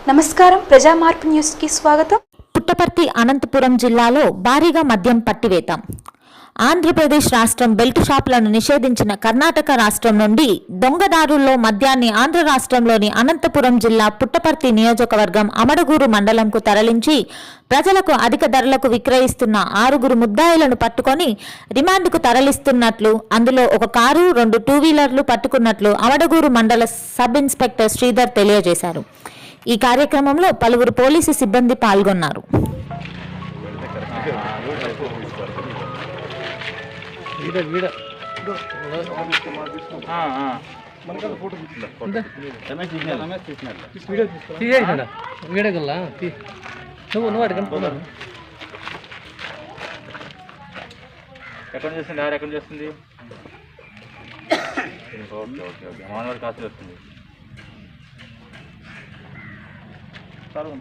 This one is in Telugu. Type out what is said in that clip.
నమస్కారం, ప్రజా మార్పు న్యూస్ కి స్వాగతం. పుట్టపర్తి అనంతపురం జిల్లాలో భారీగా మద్యం పట్టివేత. ఆంధ్రప్రదేశ్ రాష్ట్రం బెల్ట్ షాపులను నిషేధించిన కర్ణాటక రాష్ట్రం నుండి దొంగదారుల్లో మద్యాన్ని ఆంధ్ర రాష్ట్రంలోని అనంతపురం జిల్లా పుట్టపర్తి నియోజకవర్గం అమడగూరు మండలంకు తరలించి ప్రజలకు అధిక ధరలకు విక్రయిస్తున్న 6 ముద్దాయిలను పట్టుకొని రిమాండ్కు తరలిస్తున్నట్లు, అందులో ఒక కారు, 2 టూ-వీలర్లు పట్టుకున్నట్లు అమడగూరు మండల సబ్ ఇన్స్పెక్టర్ శ్రీధర్ తెలియజేశారు. ఈ కార్యక్రమంలో పలువురు పోలీసు సిబ్బంది పాల్గొన్నారు. ఎక్కడ చేస్తుంది? ఎక్కడ చేస్తుంది? ఓకే ఓకే ఓకే, మానవాడి కాసు వస్తుంది. చాలు.